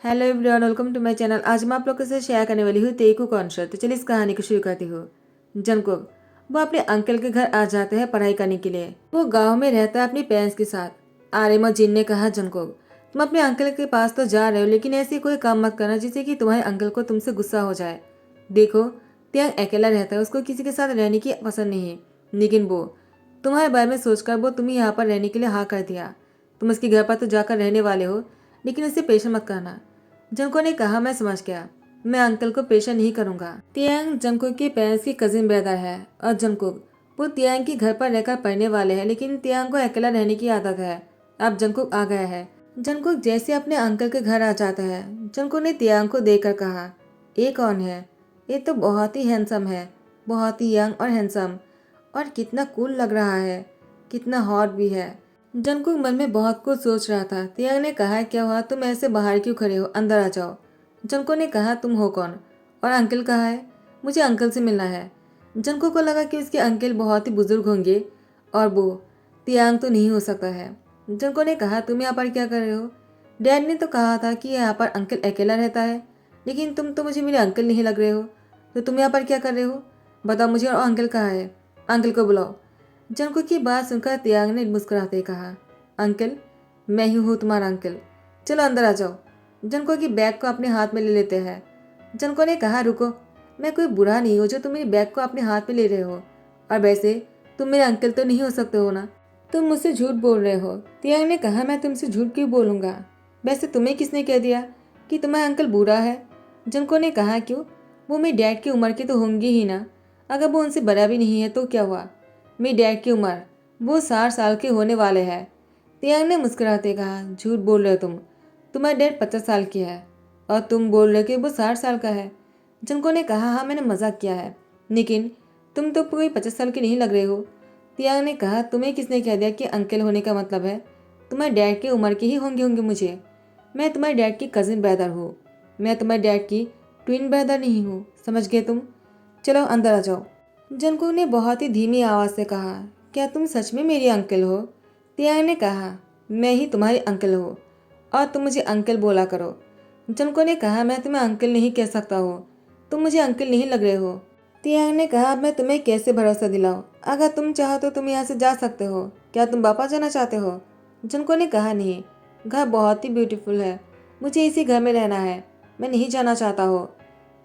Hello everyone, welcome to my channel. आज मैं आप लोगों के साथ शेयर करने वाली हूँ तेकू कॉन्सर्ट। तो चलिए इस कहानी को शुरू करती हूँ। जंगकुक वो अपने अंकल के घर आ जाते हैं पढ़ाई करने के लिए। वो गांव में रहता है अपनी पेरेंट्स के साथ। आर्यमा जिन ने कहा, जंगकुक तुम अपने अंकल के पास तो जा रहे हो, लेकिन ऐसे कोई काम मत करना जिससे कि तुम्हारे अंकल को तुमसे गुस्सा हो जाए। देखो, त्यांग अकेला रहता है, उसको किसी के साथ रहने की पसंद नहीं है, लेकिन वो तुम्हारे बारे में सोचकर वो तुम्हें यहाँ पर रहने के लिए हाँ कर दिया। तुम उसके घर पर तो जाकर रहने वाले हो, लेकिन उससे पेश मत करना। जंको ने कहा, मैं समझ गया, मैं अंकल को पेशा नहीं करूंगा। तियांग जंको के पेरेंट्स की कजिन ब्रदर है और जंकुक वो तियांग के घर पर रहकर पढ़ने वाले हैं, लेकिन तियांग को अकेला रहने की आदत है। अब जंकुक आ गया है। जंकुक जैसे अपने अंकल के घर आ जाता है, जंकुक ने तियांग को देखकर कहा, ये कौन है? ये तो बहुत ही हैंडसम है, बहुत ही यंग और हैंडसम, और कितना कूल लग रहा है, कितना हॉट भी है। जंकुक मन में बहुत कुछ सोच रहा था। तियांग ने कहा, क्या हुआ, तुम ऐसे बाहर क्यों खड़े हो, अंदर आ जाओ। जंको ने कहा, तुम हो कौन और अंकल कहाँ है? मुझे अंकल से मिलना है। जंको को लगा कि उसके अंकल बहुत ही बुजुर्ग होंगे और वो तियांग तो नहीं हो सकता है। जंको ने कहा, तुम यहाँ पर क्या कर रहे हो? डैड ने तो कहा था कि यहाँ पर अंकल अकेला रहता है, लेकिन तुम तो मुझे मेरे अंकल नहीं लग रहे हो, तो तुम यहाँ पर क्या कर रहे हो? बताओ मुझे, और अंकल कहाँ है? अंकल को बुलाओ। जंको की बात सुनकर तियांग ने मुस्कुराते कहा, अंकल, मैं ही हूँ तुम्हारा अंकल, चलो अंदर आ जाओ। जंको की बैग को अपने हाथ में ले लेते हैं। जंको ने कहा, रुको, मैं कोई बुरा नहीं हूँ जो तुम मेरी बैग को अपने हाथ में ले रहे हो, और वैसे तुम मेरे अंकल तो नहीं हो सकते हो ना, तुम मुझसे झूठ बोल रहे हो। तियांग ने कहा, मैं तुमसे झूठ क्यों बोलूंगा? वैसे तुम्हें किसने कह दिया कि तुम्हारा अंकल बुरा है? जंको ने कहा, क्यों, वो मेरे डैड की उम्र के तो होंगे ही ना, अगर वो उनसे बड़ा भी नहीं है तो क्या हुआ? मेरी डैड की उम्र, वो 60 साल के होने वाले हैं। तियांग ने मुस्कुराते कहा, झूठ बोल रहे हो तुम, तुम्हारा डैड 50 साल की है और तुम बोल रहे हो कि वो 60 साल का है। जंको ने कहा, हाँ मैंने मजाक किया है, लेकिन तुम तो कोई 50 साल के नहीं लग रहे हो। तियांग ने कहा, तुम्हें किसने कह दिया कि अंकल होने का मतलब है तुम्हारे डैड की उम्र के ही होंगे होंगे मुझे? मैं तुम्हारे डैड की कजिन ब्रदर हूँ, मैं तुम्हारे डैड की ट्विन ब्रदर नहीं हूँ, समझ गए तुम? चलो अंदर आ जाओ। जंकुक ने बहुत ही धीमी आवाज से कहा, क्या तुम सच में मेरी अंकल हो? तियांग ने कहा, मैं ही तुम्हारी अंकल हूँ और तुम मुझे अंकल बोला करो। जंकुक ने कहा, मैं तुम्हें अंकल नहीं कह सकता हूँ, तुम मुझे अंकल नहीं लग रहे हो। तियांग ने कहा, मैं तुम्हें कैसे भरोसा दिलाऊं? अगर तुम चाहो तो तुम यहाँ से जा सकते हो, क्या तुम वापस जाना चाहते हो? जंकुक ने कहा, नहीं, घर बहुत ही ब्यूटीफुल है, मुझे इसी घर में रहना है, मैं नहीं जाना चाहता हो।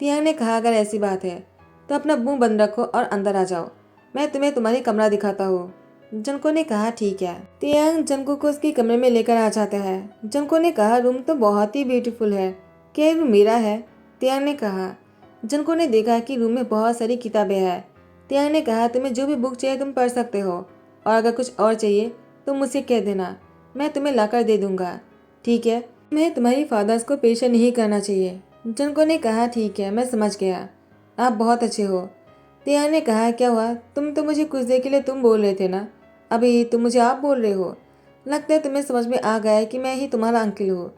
तियांग ने कहा, अगर ऐसी बात है तो अपना मुंह बंद रखो और अंदर आ जाओ, मैं तुम्हें तुम्हारी कमरा दिखाता हूँ। जंको ने कहा, ठीक है। तियांग जंको को उसके कमरे में लेकर आ जाता है। जंको ने कहा, रूम तो बहुत ही ब्यूटीफुल है, क्या ये रूम मेरा है? तियांग ने कहा। जंको ने देखा कि रूम में बहुत सारी किताबें हैं। तियांग ने कहा, तुम्हें जो भी बुक चाहिए तुम पढ़ सकते हो, और अगर कुछ और चाहिए तो मुझसे कह देना, मैं तुम्हें लाकर दे दूंगा, ठीक है? मैं तुम्हारी फादर्स को पेशा नहीं करना चाहिए। जंको ने कहा, ठीक है, मैं समझ गया, आप बहुत अच्छे हो। तियांग ने कहा, क्या हुआ, तुम तो मुझे कुछ देर के लिए तुम बोल रहे थे ना, अभी तुम मुझे आप बोल रहे हो? लगता है तुम्हें समझ में आ गया है कि मैं ही तुम्हारा अंकल हूँ।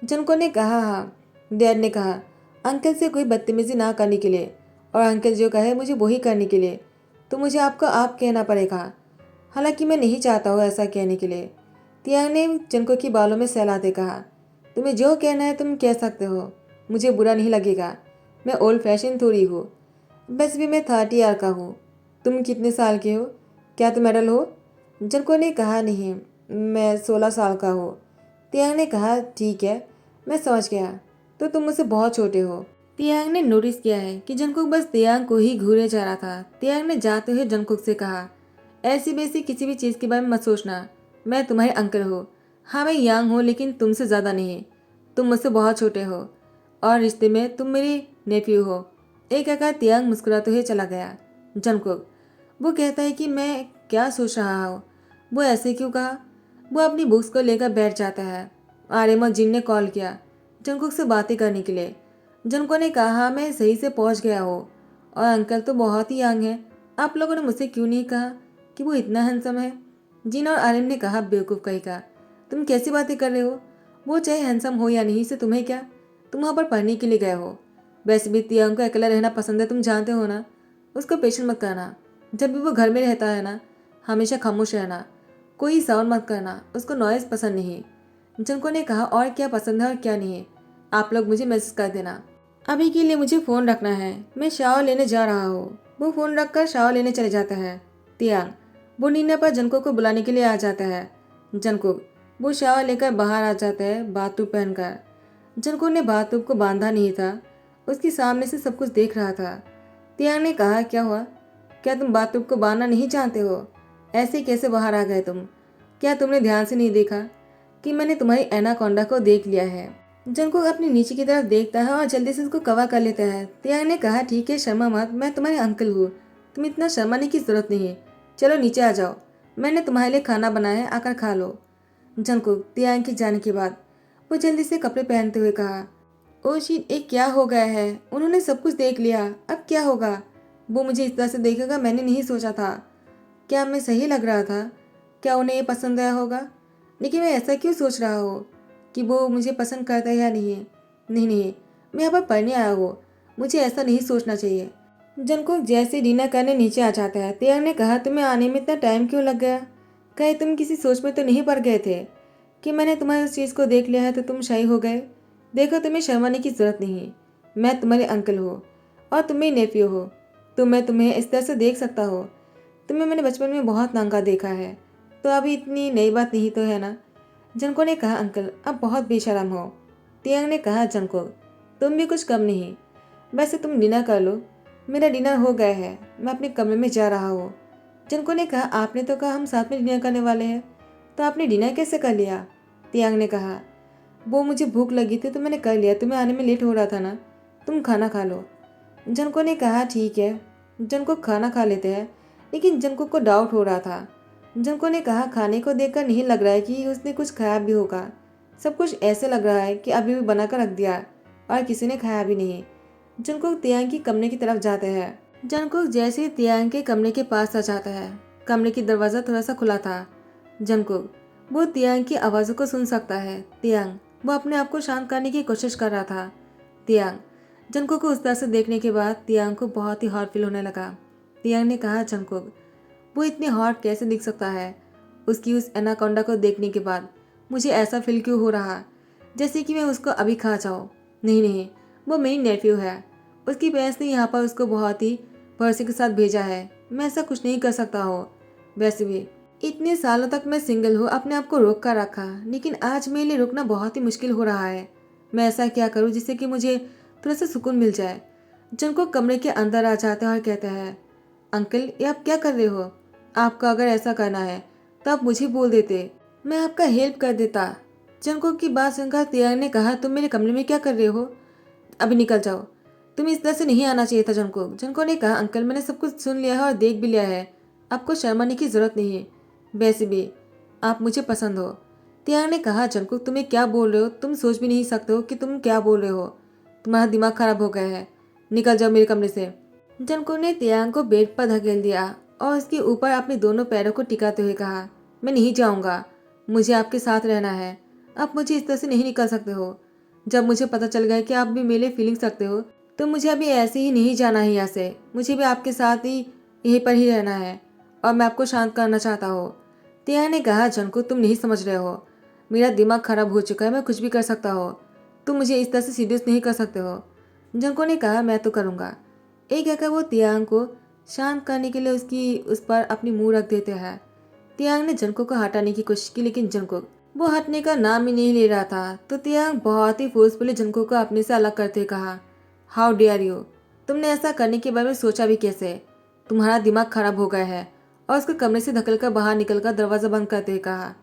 जंको ने कहा, हाँ। डैड ने कहा, अंकल से कोई बदतमीजी ना करने के लिए, और अंकल जो कहे मुझे वही करने के लिए, तो मुझे आपको आप कहना पड़ेगा, हालांकि मैं नहीं चाहता हूँ ऐसा कहने के लिए। तियांग ने जंको की बालों में सहलाते कहा, तुम्हें जो कहना है तुम कह सकते हो, मुझे बुरा नहीं लगेगा, मैं ओल्ड फैशन थोड़ी हूँ, बस भी मैं 30 ईयर का हूँ। तुम कितने साल के हो? क्या तुम एडल हो? जंको ने कहा, नहीं, मैं 16 साल का हूँ। तियांग ने कहा, ठीक है, मैं समझ गया, तो तुम मुझसे बहुत छोटे हो। तियांग ने नोटिस किया है कि जंकुक बस तियांग को ही घूरे जा रहा था। तियांग ने जाते हुए जंकुक से कहा, ऐसी वैसी किसी भी चीज़ के बारे में मत सोचना, मैं तुम्हारे अंकल हूँ। हाँ मैं यंग हूँ, लेकिन तुमसे ज़्यादा नहीं, तुम मुझसे बहुत छोटे हो, और रिश्ते में तुम मेरी नेफ्यू हो। एक आकार तियांग मुस्कुराते हुए चला गया। जंकुक वो कहता है कि मैं क्या सोच रहा हूँ, वो ऐसे क्यों कहा? वो अपनी बुक्स को लेकर बैठ जाता है। आर्यमा जिन ने कॉल किया जंकुक से बातें करने के लिए। जंको ने कहा, हाँ मैं सही से पहुँच गया हूँ, और अंकल तो बहुत ही यंग है, आप लोगों ने मुझसे क्यों नहीं कहा कि वो इतना हैंडसम है? जिन और आर्यन ने कहा, बेवकूफ़ कहीं का, तुम कैसी बातें कर रहे हो? वो चाहे हैंडसम हो या नहीं, से तुम्हें क्या, तुम वहाँ पर पढ़ने के लिए गए हो। वैसे भी तियांग को अकेला रहना पसंद है, तुम जानते हो ना, उसको पेशेंट मत करना। जब भी वो घर में रहता है ना, हमेशा खामोश रहना, कोई साउंड मत करना, उसको नॉइज़ पसंद नहीं। जंको ने कहा, और क्या पसंद है और क्या नहीं? आप लोग मुझे मैसेज कर देना। अभी के लिए मुझे फ़ोन रखना है, मैं शावर लेने जा रहा हूँ। वो फ़ोन रखकर शावर लेने चले जाता है। तियांग वो नीना पर जंको को बुलाने के लिए आ जाता है। जंको वो शावर लेकर बाहर आ जाता है बाथटब पहनकर। जंको ने बाथटब को बांधा नहीं था, उसके सामने से सब कुछ देख रहा था। तियांग ने कहा, क्या हुआ? क्या तुम बाथटब को बांधना नहीं जानते हो? ऐसे कैसे बाहर आ गए तुम? क्या तुमने ध्यान से नहीं देखा कि मैंने तुम्हारी एनाकोंडा को देख लिया है? जंको अपने नीचे की तरफ देखता है और जल्दी से उसको कवर कर लेता है। तियांग ने कहा, ठीक है, शर्मा मत, मैं तुम्हारे अंकल हूँ, तुम इतना शर्माने की जरूरत नहीं है। चलो नीचे आ जाओ, मैंने तुम्हारे लिए खाना बनाया है, आकर खा लो। जंकुक तियांग के जाने के बाद वो जल्दी से कपड़े पहनते हुए कहा, ओ शिट, एक क्या हो गया है? उन्होंने सब कुछ देख लिया, अब क्या होगा? वो मुझे इस तरह से देखेगा, मैंने नहीं सोचा था। क्या मैं सही लग रहा था? क्या उन्हें ये पसंद आया होगा? लेकिन मैं ऐसा क्यों सोच रहा हूँ कि वो मुझे पसंद करता है या नहीं? नहीं नहीं, मैं यहाँ पर पढ़ने आया हूँ, मुझे ऐसा नहीं सोचना चाहिए। जंकुक जैसे डिनर करने नीचे आ जाता है। तियांग ने कहा, तुम्हें आने में इतना टाइम क्यों लग गया? कहीं तुम किसी सोच में तो नहीं पड़ गए थे कि मैंने तुम्हारी उस चीज़ को देख लिया है तो तुम शाही हो गए? देखो, तुम्हें शर्माने की जरूरत नहीं, मैं तुम्हारे अंकल हूँ और तुम मेरी नेफ्यू हो, तो मैं तुम्हें इस तरह से देख सकता हो। तुम्हें मैंने बचपन में बहुत नंगा देखा है, तो अभी इतनी नई बात नहीं तो है ना? जंको ने कहा, अंकल आप बहुत बेशरम हो। तियांग ने कहा, जंको तुम भी कुछ कम नहीं। वैसे तुम डिनर कर लो, मेरा डिनर हो गया है, मैं अपने कमरे में जा रहा हूँ। जंको ने कहा, आपने तो कहा हम साथ में डिनर करने वाले हैं, तो आपने डिनर कैसे कर लिया? तियांग ने कहा, वो मुझे भूख लगी थी तो मैंने कर लिया, तुम्हें आने में लेट हो रहा था ना, तुम खाना खा लो। जंको ने कहा, ठीक है। जंको खाना खा लेते हैं, लेकिन जंको को डाउट हो रहा था। जंको ने कहा, खाने को देखकर नहीं लग रहा है कि उसने कुछ खाया भी होगा, सब कुछ ऐसे लग रहा है कि अभी भी बनाकर रख दिया और किसी ने खाया भी नहीं। जंकुक तियांग के कमरे की तरफ जाते हैं। जंकुक जैसे ही तियांग के कमरे के पास आ जाता है, कमरे की दरवाजा थोड़ा सा खुला था। जंकुक वो तियांग की आवाज़ों को सुन सकता है। तियांग वो अपने आप को शांत करने की कोशिश कर रहा था। तियांग जंकुक को उस तरह से देखने के बाद तियांग को बहुत ही हॉट फील होने लगा। तियांग ने कहा, जंकुक वो इतने हॉट कैसे दिख सकता है? उसकी उस एनाकोंडा को देखने के बाद मुझे ऐसा फील क्यों हो रहा जैसे कि मैं उसको अभी खा जाऊँ? नहीं नहीं, वो मेरी नेफ्यू है, उसकी पेरेंट्स ने यहाँ पर उसको बहुत ही भरोसे के साथ भेजा है, मैं ऐसा कुछ नहीं कर सकता हूँ। वैसे भी इतने सालों तक मैं सिंगल हूँ, अपने आप को रोक कर रखा, लेकिन आज मेरे लिए रुकना बहुत ही मुश्किल हो रहा है। मैं ऐसा क्या करूँ जिससे कि मुझे थोड़ा सा सुकून मिल जाए? जंको कमरे के अंदर आ जाता है और कहता है, अंकल ये आप क्या कर रहे हो? आपको अगर ऐसा करना है तो आप मुझे बोल देते, मैं आपका हेल्प कर देता। जंको की बात सुनकर तियांग ने कहा, तुम मेरे कमरे में क्या कर रहे हो? अभी निकल जाओ, तुम्हें इस तरह से नहीं आना चाहिए था। जंको जंको ने कहा, अंकल मैंने सब कुछ सुन लिया है और देख भी लिया है, आपको शर्माने की जरूरत नहीं है, वैसे भी आप मुझे पसंद हो। तियांग ने कहा, जंको तुम्हें क्या बोल रहे हो? तुम सोच भी नहीं सकते हो कि तुम क्या बोल रहे हो, तुम्हारा दिमाग खराब हो गया है, निकल जाओ मेरे कमरे से। जंको ने तियांग को बेड पर धकेल दिया और उसके ऊपर अपने दोनों पैरों को टिकाते हुए कहा, मैं नहीं जाऊंगा, मुझे आपके साथ रहना है, आप मुझे इस तरह से नहीं निकल सकते हो। जब मुझे पता चल गया कि आप भी मेरे फीलिंग्स रखते हो तो मुझे अभी ऐसे ही नहीं जाना है यहाँ से, मुझे भी आपके साथ ही यहीं पर ही रहना है और मैं आपको शांत करना चाहता हूँ। तिया ने कहा, जंको तुम नहीं समझ रहे हो, मेरा दिमाग खराब हो चुका है, मैं कुछ भी कर सकता हूँ, तुम मुझे इस तरह से सीरियस नहीं कर सकते हो। जंको ने कहा, मैं तो करूँगा। एक कहकर वो तियांग को शांत करने के लिए उसकी उस पर अपनी मुंह रख देते हैं। तियांग ने जंको को हटाने की कोशिश की, लेकिन जंको वो हटने का नाम ही नहीं ले रहा था। तो तियांग बहुत ही फोर्सफुली जंको को अपने से अलग करते कहा, हाउ डेयर यू, तुमने ऐसा करने के बारे में सोचा भी कैसे? तुम्हारा दिमाग खराब हो गया है। और उसको कमरे से धकलकर बाहर निकलकर दरवाजा बंद करते हुए कहा,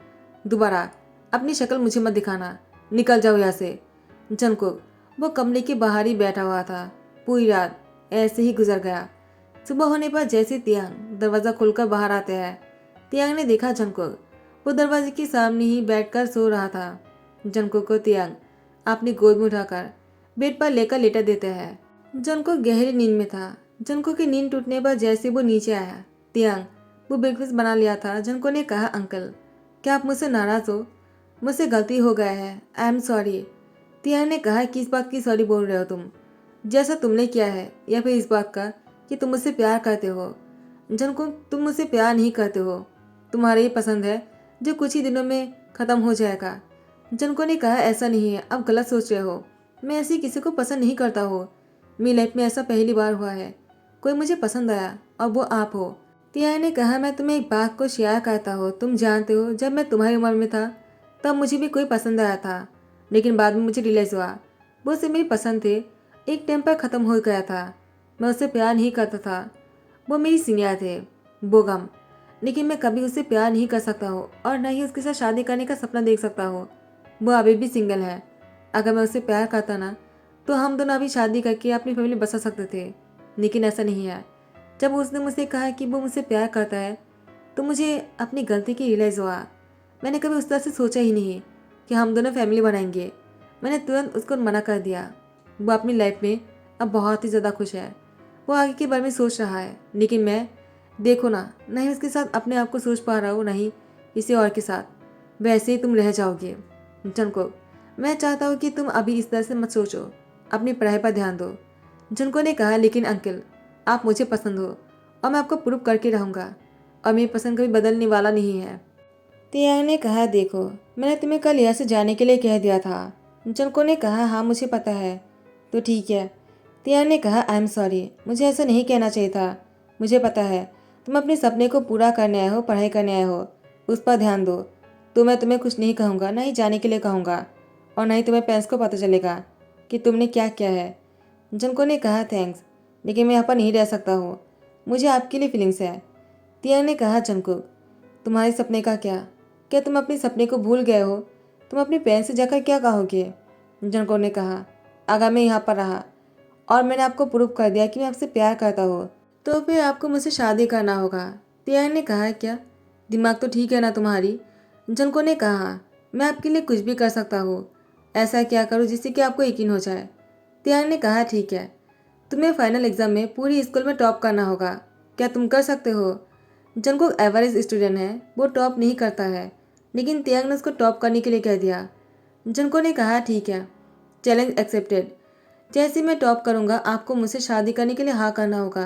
दोबारा अपनी शक्ल मुझे मत दिखाना, निकल जाओ यहाँ से। जंको वो कमरे के बाहर ही बैठा हुआ था। पूरी रात ऐसे ही गुजर गया। सुबह होने पर जैसे तियांग दरवाजा खोलकर बाहर आते हैं, तियांग ने देखा जंको वो दरवाजे के सामने ही बैठकर सो रहा था। जंको को तियांग अपनी गोद में उठाकर बेड पर लेकर लेटा देते हैं। जंको गहरी नींद में था। जंको की नींद टूटने पर जैसे वो नीचे आया, तियांग वो ब्रेकफास्ट बना लिया था। जंको ने कहा, अंकल क्या आप मुझसे नाराज हो? मुझसे गलती हो गया है, आई एम सॉरी। तियांग ने कहा, किस बात की सॉरी बोल रहे हो तुम? जैसा तुमने किया है या फिर इस बात का कि तुम मुझसे प्यार करते हो? जंको तुम मुझसे प्यार नहीं करते हो, तुम्हारे ये पसंद है जो कुछ ही दिनों में ख़त्म हो जाएगा। जंको ने कहा, ऐसा नहीं है, आप गलत सोच रहे हो, मैं ऐसी किसी को पसंद नहीं करता हो। मेरी लाइफ में ऐसा पहली बार हुआ है, कोई मुझे पसंद आया और वो आप हो। तियान ने कहा, मैं तुम्हें एक बात को शेयर करता हूँ। तुम जानते हो, जब मैं तुम्हारी उम्र में था तब मुझे भी कोई पसंद आया था, लेकिन बाद में मुझे रियलाइज़ हुआ वो सिर्फ मेरी पसंद थे। एक टाइम पर ख़त्म हो गया था। मैं उससे प्यार नहीं करता था। वो मेरी सीनियर थे, बोगम, लेकिन मैं कभी उससे प्यार नहीं कर सकता हूँ और न ही उसके साथ शादी करने का सपना देख सकता हूँ। वो अभी भी सिंगल है। अगर मैं उससे प्यार करता ना तो हम दोनों अभी शादी करके अपनी फैमिली बसा सकते थे, लेकिन ऐसा नहीं है। जब उसने मुझसे कहा कि वो मुझसे प्यार करता है तो मुझे अपनी गलती की रियलाइज़ हुआ। मैंने कभी उस तरह से सोचा ही नहीं कि हम दोनों फैमिली बनाएंगे। मैंने तुरंत उसको मना कर दिया। वो अपनी लाइफ में अब बहुत ही ज़्यादा खुश है। वो आगे के बारे में सोच रहा है, लेकिन मैं, देखो ना, नहीं उसके साथ अपने आप को सोच पा रहा हूँ, नहीं किसी और के साथ। वैसे ही तुम रह जाओगे। जनको, मैं चाहता हूँ कि तुम अभी इस तरह से मत सोचो, अपनी पढ़ाई पर ध्यान दो। जनको ने कहा, लेकिन अंकल, आप मुझे पसंद हो और मैं आपको प्रूव करके रहूँगा और मेरी पसंद कभी बदलने वाला नहीं है। तियांग ने कहा, देखो, मैंने तुम्हें कल यहाँ से जाने के लिए कह दिया था। जनको ने कहा, हाँ मुझे पता है। तो ठीक है। तियांग ने कहा, आई एम सॉरी, मुझे ऐसा नहीं कहना चाहिए था। मुझे पता है तुम अपने सपने को पूरा करने आए हो, पढ़ाई करने आए हो, उस पर ध्यान दो। तो मैं तुम्हें कुछ नहीं कहूँगा, ना ही जाने के लिए कहूँगा, और ना ही तुम्हें पेरेंट्स को पता चलेगा कि तुमने क्या किया है। जनको ने कहा, थैंक्स, लेकिन मैं यहाँ पर नहीं रह सकता हूँ। मुझे आपके लिए फीलिंग्स है। तियांग ने कहा, जंकुक, तुम्हारे सपने का क्या तुम अपने सपने को भूल गए हो? तुम अपने पेरेंट्स से जाकर क्या कहोगे? जंको ने कहा, अगर मैं यहाँ पर रहा और मैंने आपको प्रूव कर दिया कि मैं आपसे प्यार करता हूँ तो फिर आपको मुझसे शादी करना होगा। तियांग ने कहा, क्या दिमाग तो ठीक है ना तुम्हारी? जंको ने कहा, मैं आपके लिए कुछ भी कर सकता हूँ। ऐसा क्या करूँ जिससे कि आपको यकीन हो जाए। तियांग ने कहा, ठीक है, तुम्हें फाइनल एग्जाम में पूरी स्कूल में टॉप करना होगा। क्या तुम कर सकते हो? जंकुक एवरेज स्टूडेंट है, वो टॉप नहीं करता है, लेकिन तियांग ने उसको टॉप करने के लिए कह दिया। जंको ने कहा, ठीक है, चैलेंज एक्सेप्टेड। जैसे मैं टॉप करूंगा आपको मुझसे शादी करने के लिए हाँ करना होगा।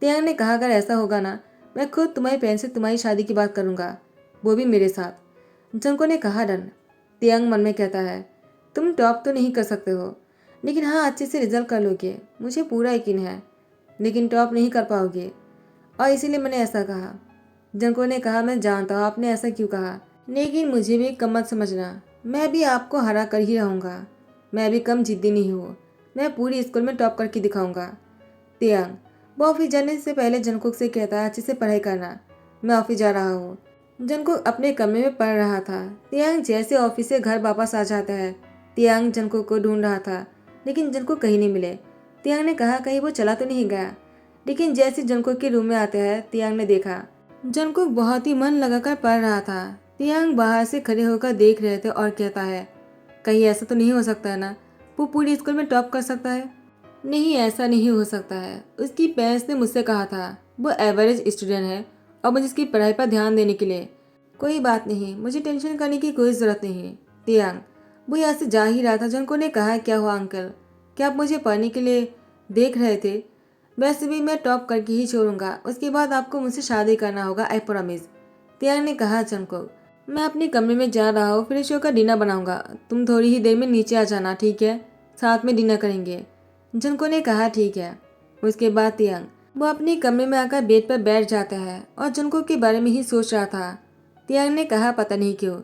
तियांग ने कहा, अगर ऐसा होगा ना, मैं खुद तुम्हारे पेरेंट्स से तुम्हारी शादी की बात करूंगा, वो भी मेरे साथ। जंको ने कहा, डन। तियांग मन में कहता है, तुम टॉप तो नहीं कर सकते हो, लेकिन हाँ अच्छे से रिजल्ट कर लोगे, मुझे पूरा यकीन है, लेकिन टॉप नहीं कर पाओगे और इसीलिए मैंने ऐसा कहा। जंको ने कहा, मैं जानता हूँ आपने ऐसा क्यों कहा, लेकिन मुझे भी कम मत समझना, मैं भी आपको हरा कर ही रहूँगा। मैं भी कम जिद्दी नहीं हूँ, मैं पूरी स्कूल में टॉप करके दिखाऊंगा। तियांग, वो ऑफिस जाने से पहले जंकुक से कहता है, अच्छे से पढ़ाई करना, मैं ऑफिस जा रहा हूँ। जंकुक अपने कमरे में पढ़ रहा था। तियांग जैसे ऑफिस से घर वापस आ जाता है। तियांग जंकुक को ढूंढ रहा था, लेकिन जंकुक कहीं नहीं मिले। तियांग ने कहा, कहीं वो चला तो नहीं गया, लेकिन जैसे जंकुक के रूम में आते हैं, तियांग ने देखा जंकुक बहुत ही मन लगाकर पढ़ रहा था। तियांग बाहर से खड़े होकर देख रहे थे और कहता है, कहीं ऐसा तो नहीं हो सकता है ना, वो पूरी स्कूल में टॉप कर सकता है? नहीं, ऐसा नहीं हो सकता है। उसकी पेरेंट्स ने मुझसे कहा था वो एवरेज स्टूडेंट है और मुझे उसकी पढ़ाई पर ध्यान देने के लिए। कोई बात नहीं, मुझे टेंशन करने की कोई ज़रूरत नहीं। तियांग, वो यहाँ से जा ही रहा था। जंको ने कहा, क्या हुआ अंकल, क्या आप मुझे पढ़ने के लिए देख रहे थे? वैसे भी मैं टॉप करके ही छोड़ूंगा, उसके बाद आपको मुझसे शादी करना होगा, आई प्रॉमिस। तियांग ने कहा, जंको, मैं अपने कमरे में जा रहा हूँ, फ्रेश होकर डिनर बनाऊंगा, तुम थोड़ी ही देर में नीचे आ जाना, ठीक है? साथ में डिनर करेंगे। जंको ने कहा, ठीक है। उसके बाद तियांग वो अपने कमरे में आकर बेड पर बैठ जाता है और जंको के बारे में ही सोच रहा था। तियांग ने कहा, पता नहीं क्यों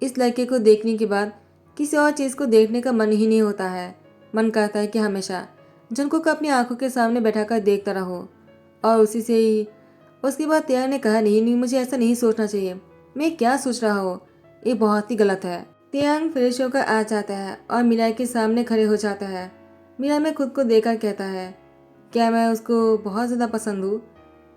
इस लड़के को देखने के बाद किसी और चीज़ को देखने का मन ही नहीं होता है। मन करता है कि हमेशा जंको को अपनी आंखों के सामने बैठाकर देखता रहो और उसी से ही। उसके बाद तियांग ने कहा, नहीं नहीं, मुझे ऐसा नहीं सोचना चाहिए, मैं क्या सोच रहा हूँ ये बहुत ही गलत है। तियांग फ्रेश होकर आ जाता है और मीरा के सामने खड़े हो जाता है। मीरा में खुद को देखकर कहता है, क्या मैं उसको बहुत ज़्यादा पसंद हूँ?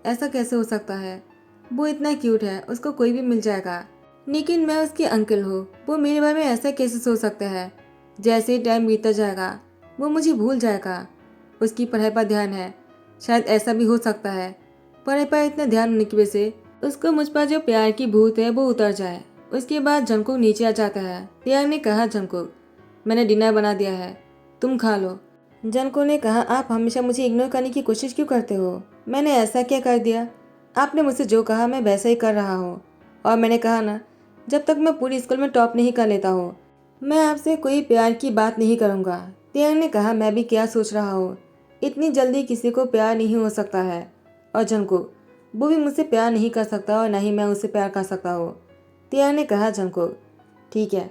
ऐसा कैसे हो सकता है? वो इतना क्यूट है, उसको कोई भी मिल जाएगा, लेकिन मैं उसकी अंकल हूँ, वो मेरे बारे में ऐसा कैसे सोच सकता है? जैसे ही टाइम बीतता जाएगा वो मुझे भूल जाएगा, उसकी पढ़ाई पर ध्यान है, शायद ऐसा भी हो सकता है पढ़ाई पर इतना ध्यान होने की वजह से उसको मुझ पर जो प्यार की भूत है वो उतर जाए। उसके बाद जंकुक नीचे आ जाता है। तियांग ने कहा, जंकुक, मैंने डिनर बना दिया है, तुम खा लो। जंकुक ने कहा, आप हमेशा मुझे इग्नोर करने की कोशिश क्यों करते हो? मैंने ऐसा क्या कर दिया? आपने मुझसे जो कहा मैं वैसा ही कर रहा हूँ, और मैंने कहा ना, जब तक मैं पूरी स्कूल में टॉप नहीं कर लेता हूँ मैं आपसे कोई प्यार की बात नहीं करूँगा। तियांग ने कहा, मैं भी क्या सोच रहा हूँ, इतनी जल्दी किसी को प्यार नहीं हो सकता है। और जंगकुक, वो भी मुझसे प्यार नहीं कर सकता और न ही मैं उससे प्यार कर सकता हूँ। तियांग ने कहा, जंगकुक ठीक है,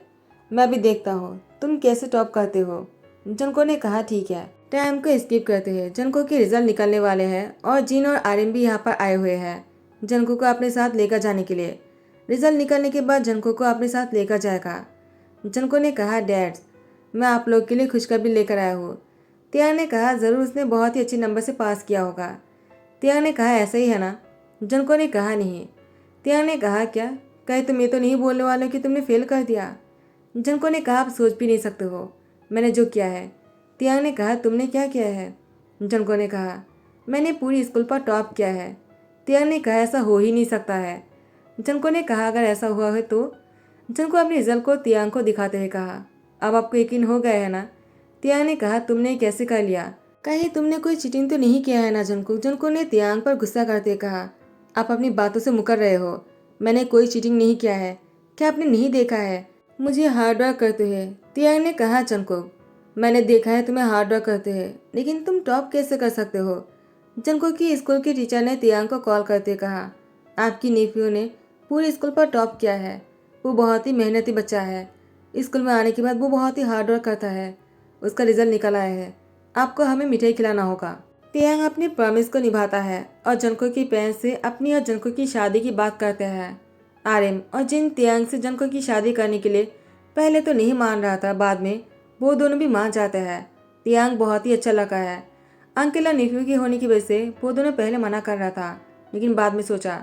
मैं भी देखता हूँ तुम कैसे टॉप करते हो। जंगकुक ने कहा, ठीक है। टाइम को स्किप करते हैं। जंगकुक के रिजल्ट निकलने वाले हैं और जिन और आर्यन भी यहाँ पर आए हुए हैं जंगकुक को अपने साथ लेकर जाने के लिए। रिजल्ट निकलने के बाद जंगकुक को अपने साथ लेकर जाएगा। जंगकुक ने कहा, डैड्स मैं आप लोग के लिए खुशखबरी लेकर आया हूँ। तियांग ने कहा, ज़रूर उसने बहुत ही अच्छे नंबर से पास किया होगा। तियांग ने कहा, ऐसा ही है ना। जंगकुक ने कहा, नहीं। तियांग ने कहा, क्या कहीं तुम ये तो नहीं बोलने वाले हो कि तुमने फेल कर दिया। जंगकुक ने कहा, आप सोच भी नहीं सकते हो मैंने जो किया है। तियांग ने कहा, तुमने क्या किया है। जंगकुक ने कहा, मैंने पूरी स्कूल पर टॉप किया है। तियांग ने कहा, ऐसा हो ही नहीं सकता है। जंगकुक ने कहा, अगर ऐसा हुआ है तो। जंगकुक अपने रिजल्ट को तियांग को दिखाते हुए कहा, अब आपको यकीन हो गया है ना। तियांग ने कहा, तुमने कैसे कर लिया, कहीं तुमने कोई चीटिंग तो नहीं किया है ना। जंगकुक ने तियांग पर गुस्सा करते हुए कहा, आप अपनी बातों से मुकर रहे हो। मैंने कोई चीटिंग नहीं किया है, क्या आपने नहीं देखा है मुझे हार्ड वर्क करते हुए। तियांग ने कहा, जंगकुक मैंने देखा है तुम्हें हार्ड वर्क करते हुए, लेकिन तुम टॉप कैसे कर सकते हो। जंगकुक की स्कूल की टीचर ने तियांग को कॉल करते कहा, आपकी नेफ्यू ने पूरे स्कूल पर टॉप किया है। वो बहुत ही मेहनती बच्चा है। स्कूल में आने के बाद वो बहुत ही हार्ड वर्क करता है। उसका रिजल्ट निकल आया है। आपको हमें मिठाई खिलाना होगा। तियांग अपने प्रॉमिस को निभाता है और जंगकुक की पेरेंट्स से अपनी और जंगकुक की शादी की बात करते हैं। आर्यन और जिन तियांग से जंगकुक की शादी करने के लिए पहले तो नहीं मान रहा था, बाद में वो दोनों भी मान जाते हैं। तियांग बहुत ही अच्छा लगा है। अंकेल और नेफ्यू की होने की वजह से वो दोनों पहले मना कर रहा था, लेकिन बाद में सोचा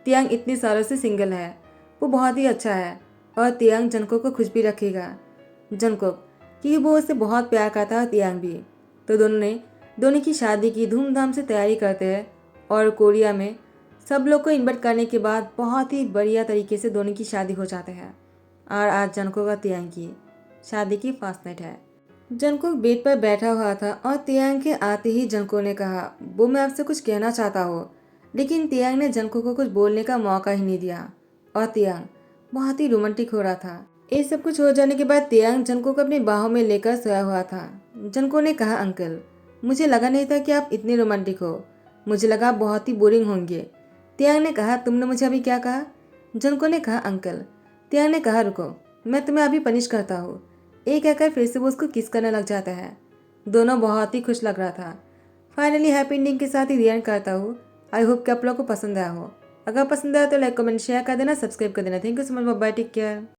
तियांग इतने सालों से सिंगल है, वो बहुत ही अच्छा है और तियांग जंगकुक को खुश भी रखेगा। जंगकुक क्योंकि वो उससे बहुत प्यार करता है, तियांग भी। तो दोनों की शादी की धूमधाम से तैयारी करते हैं और कोरिया में सब लोग को इन्वाइट करने के बाद बहुत ही बढ़िया तरीके से दोनों की शादी हो जाते हैं। और आज जंगकुक और तियांग की शादी की फर्स्ट नाइट है। जंगकुक बेड पर बैठा हुआ था और तियांग के आते ही जंगकुक ने कहा, वो मैं आपसे कुछ कहना चाहता हूँ। लेकिन तियांग ने जंगकुक को कुछ बोलने का मौका ही नहीं दिया और तियांग बहुत ही रोमांटिक हो रहा था। ये सब कुछ हो जाने के बाद तियांग जंगकुक को अपनी बाहों में लेकर सोया हुआ था। जंगकुक ने कहा, अंकल मुझे लगा नहीं था कि आप इतने रोमांटिक हो, मुझे लगा आप बहुत ही बोरिंग होंगे। तियांग ने कहा, तुमने मुझे अभी क्या कहा। जंगकुक ने कहा, अंकल। तियांग ने कहा, रुको मैं तुम्हें अभी पनिश करता हूँ। एक कहकर फिर से वो उसको किस करने लग जाता है। दोनों बहुत ही खुश लग रहा था। फाइनली हैप्पी एंडिंग के साथ ही रिएक्ट करता हूँ। आई होप कि आप लोग को पसंद आया हो। अगर पसंद आया तो लाइक कमेंट शेयर कर देना, सब्सक्राइब कर देना। Thank you so much, bye, take care.